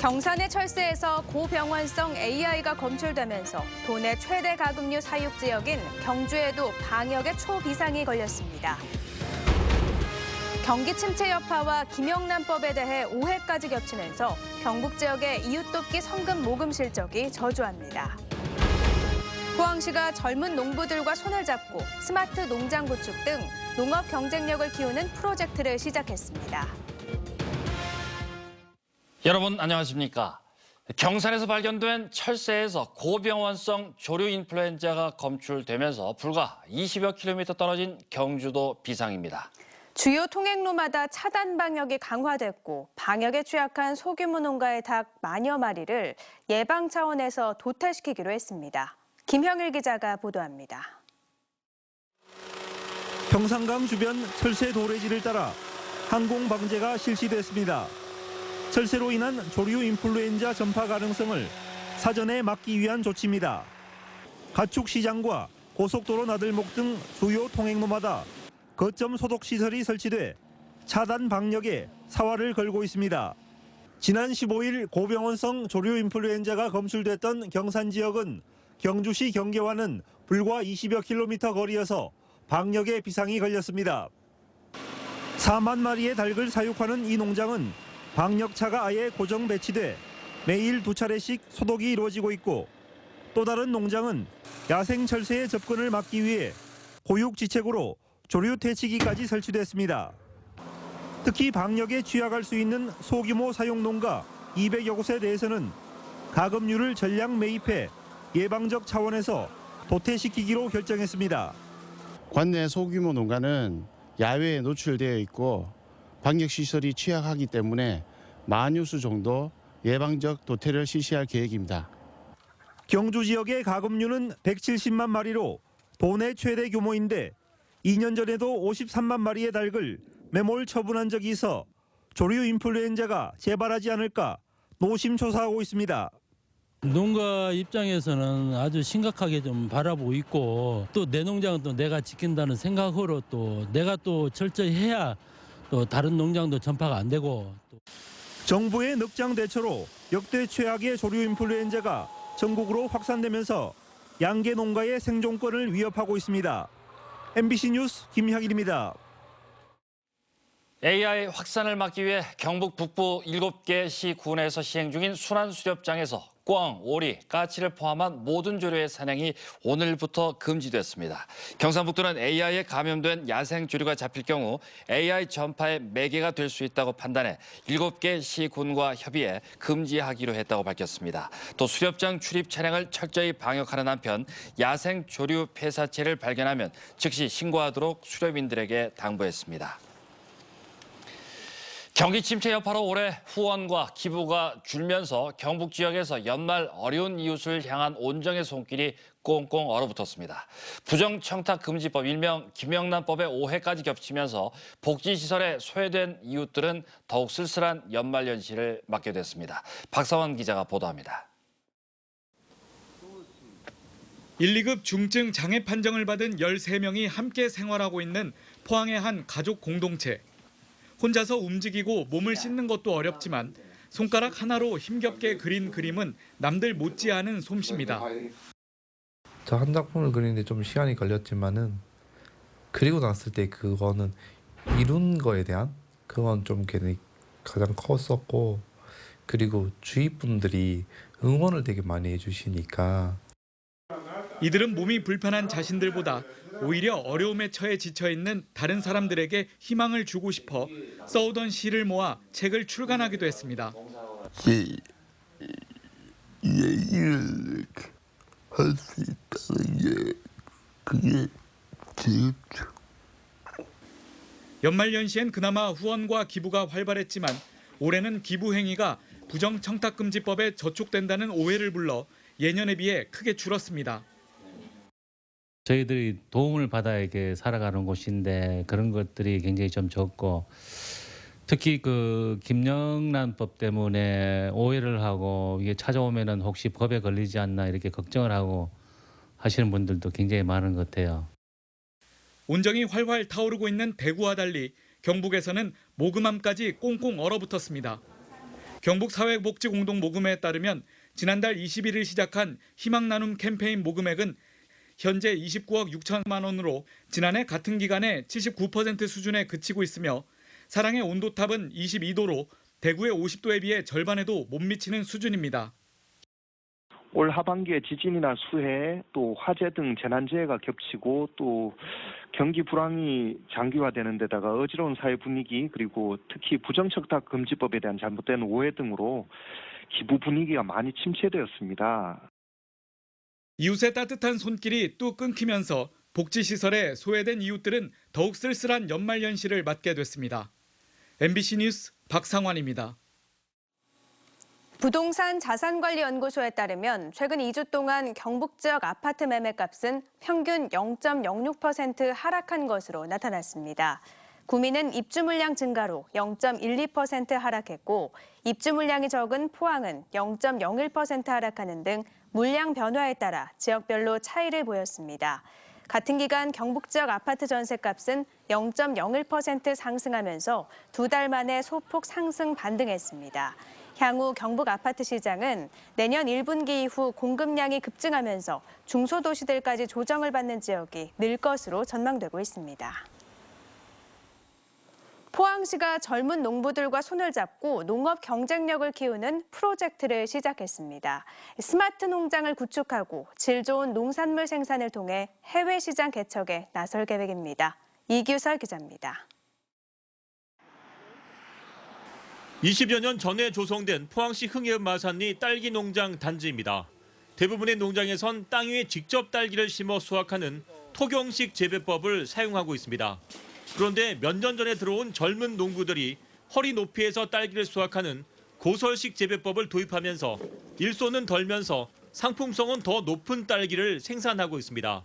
경산의 철새에서 고병원성 AI가 검출되면서 도내 최대 가금류 사육 지역인 경주에도 방역에 초비상이 걸렸습니다. 경기 침체 여파와 김영란법에 대해 오해까지 겹치면서 경북 지역의 이웃 돕기 성금 모금 실적이 저조합니다. 포항시가 젊은 농부들과 손을 잡고 스마트 농장 구축 등 농업 경쟁력을 키우는 프로젝트를 시작했습니다. 여러분 안녕하십니까? 경산에서 발견된 철새에서 고병원성 조류 인플루엔자가 검출되면서 불과 20여 킬로미터 떨어진 경주도 비상입니다. 주요 통행로마다 차단 방역이 강화됐고 방역에 취약한 소규모 농가의 닭 만여 마리를 예방 차원에서 도태시키기로 했습니다. 김형일 기자가 보도합니다. 평산강 주변 철새 도래지를 따라 항공 방제가 실시됐습니다. 철새로 인한 조류 인플루엔자 전파 가능성을 사전에 막기 위한 조치입니다. 가축 시장과 고속도로 나들목 등 주요 통행로마다 거점 소독 시설이 설치돼 차단 방역에 사활을 걸고 있습니다. 지난 15일 고병원성 조류 인플루엔자가 검출됐던 경산 지역은 경주시 경계와는 불과 20여 킬로미터 거리여서 방역에 비상이 걸렸습니다. 4만 마리의 닭을 사육하는 이 농장은 방역차가 아예 고정 배치돼 매일 2차례씩 소독이 이루어지고 있고 또 다른 농장은 야생 철새의 접근을 막기 위해 고육지책으로 조류 퇴치기까지 설치됐습니다. 특히 방역에 취약할 수 있는 소규모 사육 농가 200여 곳에 대해서는 가금류를 전량 매입해 예방적 차원에서 도태시키기로 결정했습니다. 관내 소규모 농가는 야외에 노출되어 있고 방역시설이 취약하기 때문에 만유수 정도 예방적 도태를 실시할 계획입니다. 경주 지역의 가금류는 170만 마리로 도내 최대 규모인데 2년 전에도 53만 마리의 닭을 매몰 처분한 적이 있어 조류 인플루엔자가 재발하지 않을까 노심초사하고 있습니다. 농가 입장에서는 아주 심각하게 좀 바라보고 있고 또 내 농장은 또 내가 지킨다는 생각으로 또 내가 또 철저히 해야 또 다른 농장도 전파가 안 되고. 정부의 늑장 대처로 역대 최악의 조류 인플루엔자가 전국으로 확산되면서 양계 농가의 생존권을 위협하고 있습니다. MBC 뉴스 김향일입니다. AI 확산을 막기 위해 경북 북부 7개 시 군에서 시행 중인 순환수렵장에서 꿩, 오리, 까치를 포함한 모든 조류의 사냥이 오늘부터 금지됐습니다. 경상북도는 AI에 감염된 야생 조류가 잡힐 경우 AI 전파의 매개가 될 수 있다고 판단해 7개 시 군과 협의해 금지하기로 했다고 밝혔습니다. 또 수렵장 출입 차량을 철저히 방역하는 한편 야생 조류 폐사체를 발견하면 즉시 신고하도록 수렵인들에게 당부했습니다. 경기 침체 여파로 올해 후원과 기부가 줄면서 경북 지역에서 연말 어려운 이웃을 향한 온정의 손길이 꽁꽁 얼어붙었습니다. 부정청탁금지법 일명 김영란법의 오해까지 겹치면서 복지시설에 소외된 이웃들은 더욱 쓸쓸한 연말연시를 맞게 됐습니다. 박사원 기자가 보도합니다. 1, 2급 중증 장애 판정을 받은 13명이 함께 생활하고 있는 포항의 한 가족 공동체. 혼자서 움직이고 몸을 씻는 것도 어렵지만 손가락 하나로 힘겹게 그린 그림은 남들 못지않은 솜씨입니다. 저 한 작품을 그리는데 좀 시간이 걸렸지만은 그리고 났을 때 그거는 이룬 거에 대한 그건 좀 가장 컸었고 그리고 주위 분들이 응원을 되게 많이 해주시니까 이들은 몸이 불편한 자신들보다 오히려 어려움에 처해 지쳐있는 다른 사람들에게 희망을 주고 싶어 써오던 시를 모아 책을 출간하기도 했습니다. 얘기를 할 수 있다는 게 그게 지겹죠. 연말연시엔 그나마 후원과 기부가 활발했지만 올해는 기부 행위가 부정청탁금지법에 저촉된다는 오해를 불러 예년에 비해 크게 줄었습니다. 저희들이 도움을 받아야 이렇게 살아가는 곳인데 그런 것들이 굉장히 좀 적고 특히 그 김영란법 때문에 오해를 하고 이게 찾아오면은 혹시 법에 걸리지 않나 이렇게 걱정을 하고 하시는 분들도 굉장히 많은 것 같아요. 온정이 활활 타오르고 있는 대구와 달리 경북에서는 모금함까지 꽁꽁 얼어붙었습니다. 경북사회복지공동모금회에 따르면 지난달 20일을 시작한 희망나눔 캠페인 모금액은 현재 29억 6천만 원으로 지난해 같은 기간에 79% 수준에 그치고 있으며 사랑의 온도탑은 22도로 대구의 50도에 비해 절반에도 못 미치는 수준입니다. 올 하반기에 지진이나 수해, 또 화재 등 재난재해가 겹치고 또 경기 불황이 장기화되는 데다가 어지러운 사회 분위기 그리고 특히 부정척탁 금지법에 대한 잘못된 오해 등으로 기부 분위기가 많이 침체되었습니다. 이웃의 따뜻한 손길이 뚝 끊기면서 복지시설에 소외된 이웃들은 더욱 쓸쓸한 연말연시를 맞게 됐습니다. MBC 뉴스 박상환입니다. 부동산 자산관리연구소에 따르면 최근 2주 동안 경북 지역 아파트 매매값은 평균 0.06% 하락한 것으로 나타났습니다. 구미는 입주 물량 증가로 0.12% 하락했고 입주 물량이 적은 포항은 0.01% 하락하는 등 물량 변화에 따라 지역별로 차이를 보였습니다. 같은 기간 경북 지역 아파트 전세값은 0.01% 상승하면서 2달 만에 소폭 상승 반등했습니다. 향후 경북 아파트 시장은 내년 1분기 이후 공급량이 급증하면서 중소도시들까지 조정을 받는 지역이 늘 것으로 전망되고 있습니다. 포항시가 젊은 농부들과 손을 잡고 농업 경쟁력을 키우는 프로젝트를 시작했습니다. 스마트 농장을 구축하고 질 좋은 농산물 생산을 통해 해외 시장 개척에 나설 계획입니다. 이규설 기자입니다. 20여 년 전에 조성된 포항시 흥해읍 마산리 딸기 농장 단지입니다. 대부분의 농장에선 땅 위에 직접 딸기를 심어 수확하는 토경식 재배법을 사용하고 있습니다. 그런데 몇 년 전에 들어온 젊은 농부들이 허리 높이에서 딸기를 수확하는 고설식 재배법을 도입하면서 일손은 덜면서 상품성은 더 높은 딸기를 생산하고 있습니다.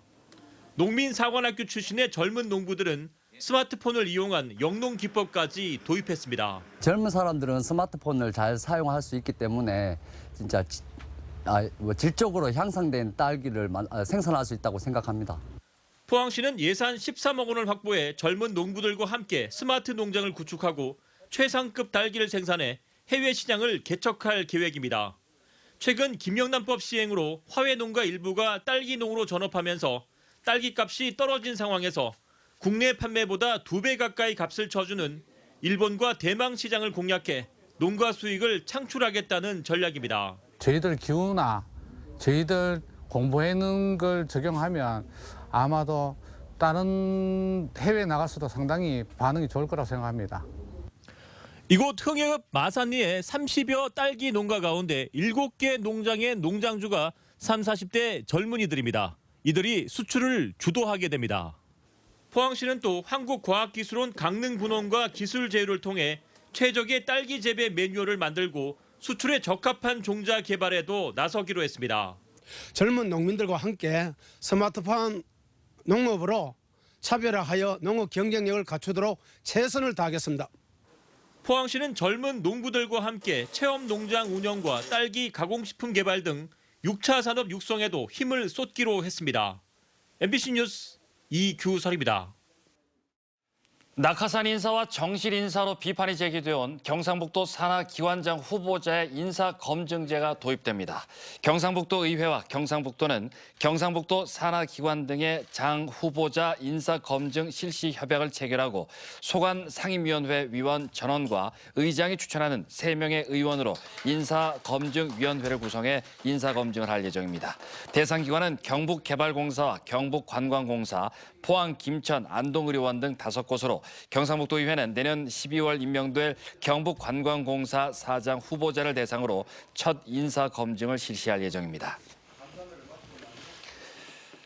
농민사관학교 출신의 젊은 농부들은 스마트폰을 이용한 영농 기법까지 도입했습니다. 젊은 사람들은 스마트폰을 잘 사용할 수 있기 때문에 진짜 질적으로 향상된 딸기를 생산할 수 있다고 생각합니다. 포항시는 예산 13억 원을 확보해 젊은 농부들과 함께 스마트 농장을 구축하고 최상급 딸기를 생산해 해외 시장을 개척할 계획입니다. 최근 김영란법 시행으로 화훼 농가 일부가 딸기농으로 전업하면서 딸기값이 떨어진 상황에서 국내 판매보다 2배 가까이 값을 쳐주는 일본과 대망 시장을 공략해 농가 수익을 창출하겠다는 전략입니다. 저희들 기후나 저희들 공부해놓은 걸 적용하면 아마도 다른 해외에 나가서도 상당히 반응이 좋을 거라고 생각합니다. 이곳 흥해읍 마산리의 30여 딸기 농가 가운데 7개 농장의 농장주가 30, 40대 젊은이들입니다. 이들이 수출을 주도하게 됩니다. 포항시는 또 한국과학기술원 강릉분원과 기술제휴를 통해 최적의 딸기 재배 매뉴얼을 만들고 수출에 적합한 종자 개발에도 나서기로 했습니다. 젊은 농민들과 함께 스마트폰 농업으로 차별화하여 농업 경쟁력을 갖추도록 최선을 다하겠습니다. 포항시는 젊은 농부들과 함께 체험 농장 운영과 딸기 가공식품 개발 등 6차 산업 육성에도 힘을 쏟기로 했습니다. MBC 뉴스 이규설입니다. 낙하산 인사와 정실 인사로 비판이 제기되어 온 경상북도 산하기관장 후보자의 인사검증제가 도입됩니다. 경상북도 의회와 경상북도는 경상북도 산하기관 등의 장 후보자 인사검증 실시 협약을 체결하고 소관 상임위원회 위원 전원과 의장이 추천하는 3명의 의원으로 인사검증위원회를 구성해 인사검증을 할 예정입니다. 대상 기관은 경북개발공사와 경북관광공사, 포항, 김천, 안동의료원 등 5곳으로 경상북도의회는 내년 12월 임명될 경북관광공사 사장 후보자를 대상으로 첫 인사검증을 실시할 예정입니다.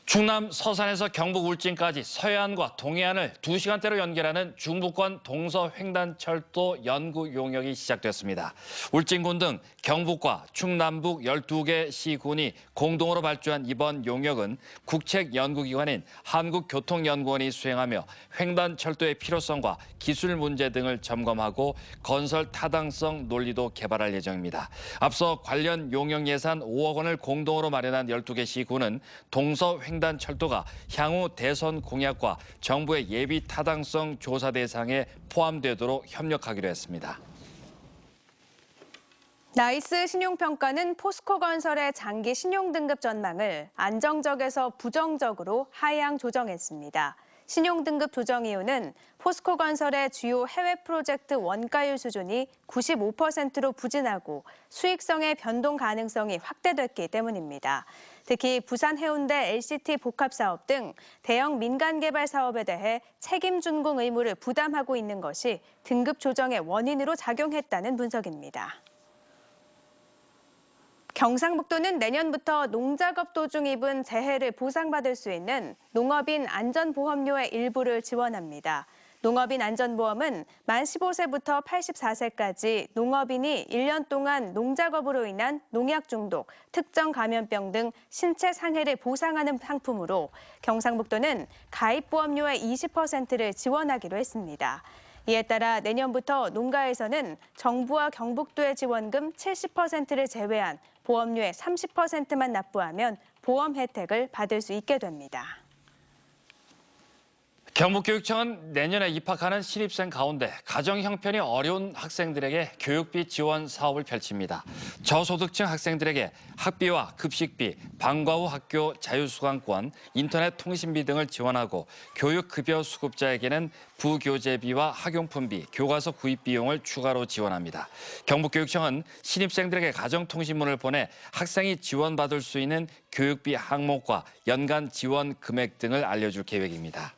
충남 서산에서 경북 울진까지 서해안과 동해안을 2시간대로 연결하는 중부권 동서횡단철도 연구 용역이 시작됐습니다. 울진군 등 경북과 충남북 12개 시군이 공동으로 발주한 이번 용역은 국책연구기관인 한국교통연구원이 수행하며 횡단철도의 필요성과 기술 문제 등을 점검하고 건설 타당성 논리도 개발할 예정입니다. 앞서 관련 용역 예산 5억 원을 공동으로 마련한 12개 시군은 동서횡단철도가 향후 대선 공약과 정부의 예비 타당성 조사 대상에 포함되도록 협력하기로 했습니다. 나이스 신용평가는 포스코건설의 장기 신용등급 전망을 안정적에서 부정적으로 하향 조정했습니다. 신용등급 조정 이유는 포스코건설의 주요 해외 프로젝트 원가율 수준이 95%로 부진하고 수익성의 변동 가능성이 확대됐기 때문입니다. 특히 부산 해운대 LCT 복합사업 등 대형 민간개발 사업에 대해 책임 준공 의무를 부담하고 있는 것이 등급 조정의 원인으로 작용했다는 분석입니다. 경상북도는 내년부터 농작업 도중 입은 재해를 보상받을 수 있는 농업인 안전보험료의 일부를 지원합니다. 농업인 안전보험은 만 15세부터 84세까지 농업인이 1년 동안 농작업으로 인한 농약 중독, 특정 감염병 등 신체 상해를 보상하는 상품으로 경상북도는 가입보험료의 20%를 지원하기로 했습니다. 이에 따라 내년부터 농가에서는 정부와 경북도의 지원금 70%를 제외한 보험료의 30%만 납부하면 보험 혜택을 받을 수 있게 됩니다. 경북교육청은 내년에 입학하는 신입생 가운데 가정 형편이 어려운 학생들에게 교육비 지원 사업을 펼칩니다. 저소득층 학생들에게 학비와 급식비, 방과 후 학교 자유수강권, 인터넷 통신비 등을 지원하고 교육급여 수급자에게는 부교재비와 학용품비, 교과서 구입 비용을 추가로 지원합니다. 경북교육청은 신입생들에게 가정통신문을 보내 학생이 지원받을 수 있는 교육비 항목과 연간 지원 금액 등을 알려줄 계획입니다.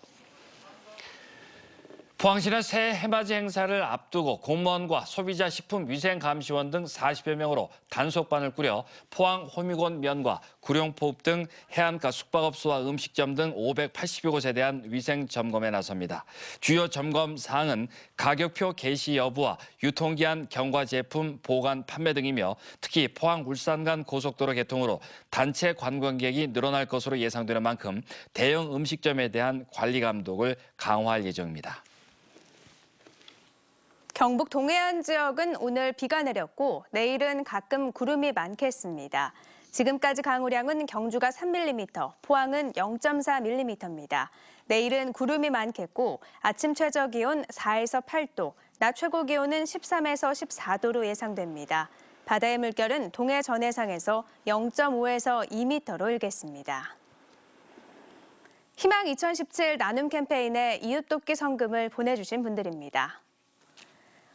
포항시는 새해 해맞이 행사를 앞두고 공무원과 소비자 식품위생감시원 등 40여 명으로 단속반을 꾸려 포항 호미곶 면과 구룡포읍 등 해안가 숙박업소와 음식점 등 580여 곳에 대한 위생 점검에 나섭니다. 주요 점검 사항은 가격표 게시 여부와 유통기한 경과 제품 보관 판매 등이며 특히 포항 울산 간 고속도로 개통으로 단체 관광객이 늘어날 것으로 예상되는 만큼 대형 음식점에 대한 관리 감독을 강화할 예정입니다. 경북 동해안 지역은 오늘 비가 내렸고 내일은 가끔 구름이 많겠습니다. 지금까지 강우량은 경주가 3mm, 포항은 0.4mm입니다. 내일은 구름이 많겠고 아침 최저 기온 4에서 8도, 낮 최고 기온은 13에서 14도로 예상됩니다. 바다의 물결은 동해 전해상에서 0.5에서 2m로 일겠습니다. 희망 2017 나눔 캠페인에 이웃돕기 성금을 보내주신 분들입니다.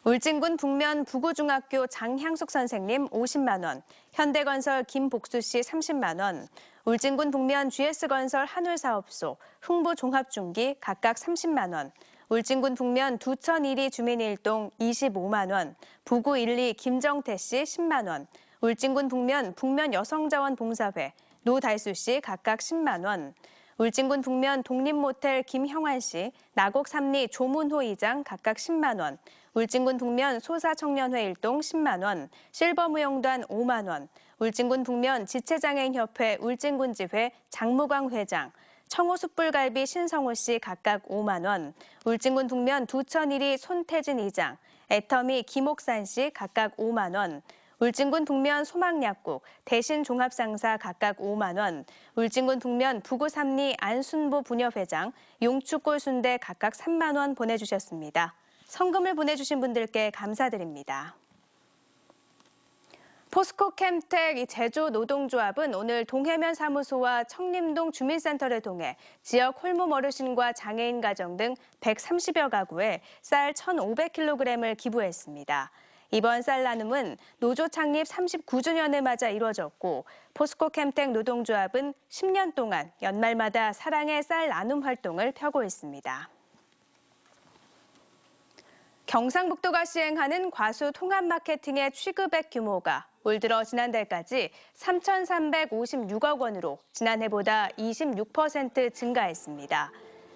울진군 북면 부구중학교 장향숙 선생님 50만 원, 현대건설 김복수 씨 30만 원, 울진군 북면 GS건설 한울사업소, 흥부종합중기 각각 30만 원, 울진군 북면 두천 1리 주민 1동 25만 원, 부구 1리 김정태 씨 10만 원, 울진군 북면 여성자원봉사회 노달수 씨 각각 10만 원, 울진군 북면 독립모텔 김형환 씨, 나곡 3리 조문호 이장 각각 10만 원, 울진군 북면 소사청년회 1동 10만 원, 실버무용단 5만 원, 울진군 북면 지체장애인협회 울진군지회 장무광 회장, 청호숯불갈비 신성호 씨 각각 5만 원, 울진군 북면 두천 1리 손태진 이장, 애터미 김옥산 씨 각각 5만 원, 울진군 북면 소망약국 대신종합상사 각각 5만 원, 울진군 북면 부구 3리 안순보 부녀회장, 용축골순대 각각 3만 원 보내주셨습니다. 성금을 보내주신 분들께 감사드립니다. 포스코 캠텍 제조노동조합은 오늘 동해면 사무소와 청림동 주민센터를 통해 지역 홀몸 어르신과 장애인 가정 등 130여 가구에 쌀 1,500kg을 기부했습니다. 이번 쌀 나눔은 노조 창립 39주년을 맞아 이루어졌고 포스코 캠텍 노동조합은 10년 동안 연말마다 사랑의 쌀 나눔 활동을 펴고 있습니다. 경상북도가 시행하는 과수 통합 마케팅의 취급액 규모가 올 들어 지난달까지 3,356억 원으로 지난해보다 26% 증가했습니다.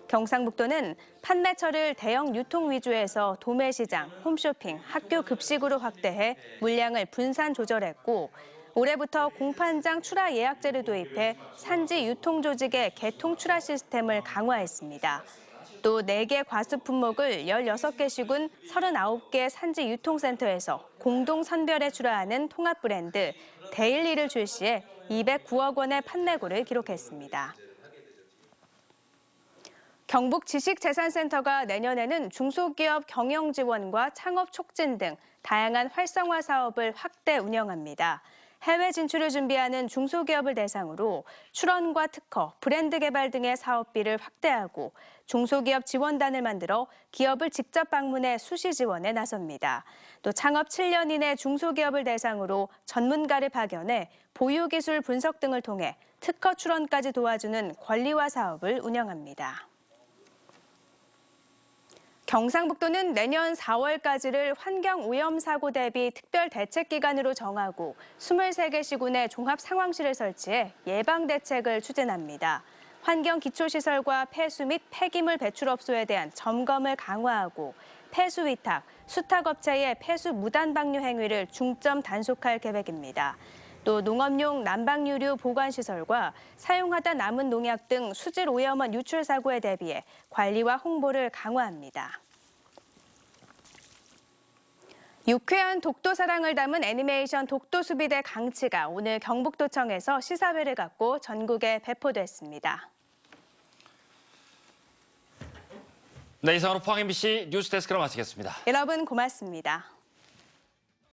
경상북도는 판매처를 대형 유통 위주에서 도매시장, 홈쇼핑, 학교 급식으로 확대해 물량을 분산 조절했고 올해부터 공판장 출하 예약제를 도입해 산지 유통 조직의 개통 출하 시스템을 강화했습니다. 또 4개 과수 품목을 16개 시군 39개 산지 유통센터에서 공동 선별해 출하하는 통합 브랜드 데일리를 출시해 209억 원의 판매고를 기록했습니다. 경북 지식재산센터가 내년에는 중소기업 경영 지원과 창업 촉진 등 다양한 활성화 사업을 확대 운영합니다. 해외 진출을 준비하는 중소기업을 대상으로 출원과 특허, 브랜드 개발 등의 사업비를 확대하고 중소기업 지원단을 만들어 기업을 직접 방문해 수시 지원에 나섭니다. 또 창업 7년 이내 중소기업을 대상으로 전문가를 파견해 보유기술 분석 등을 통해 특허 출원까지 도와주는 권리화 사업을 운영합니다. 경상북도는 내년 4월까지를 환경오염사고 대비 특별대책기간으로 정하고 23개 시군에 종합상황실을 설치해 예방대책을 추진합니다. 환경기초시설과 폐수 및 폐기물 배출업소에 대한 점검을 강화하고 폐수위탁, 수탁업체의 폐수 무단 방류 행위를 중점 단속할 계획입니다. 또 농업용 난방유류 보관시설과 사용하다 남은 농약 등 수질 오염원 유출 사고에 대비해 관리와 홍보를 강화합니다. 유쾌한 독도 사랑을 담은 애니메이션 독도수비대 강치가 오늘 경북도청에서 시사회를 갖고 전국에 배포됐습니다. 네, 이상으로 포항 MBC 뉴스데스크를 마치겠습니다. 여러분 고맙습니다.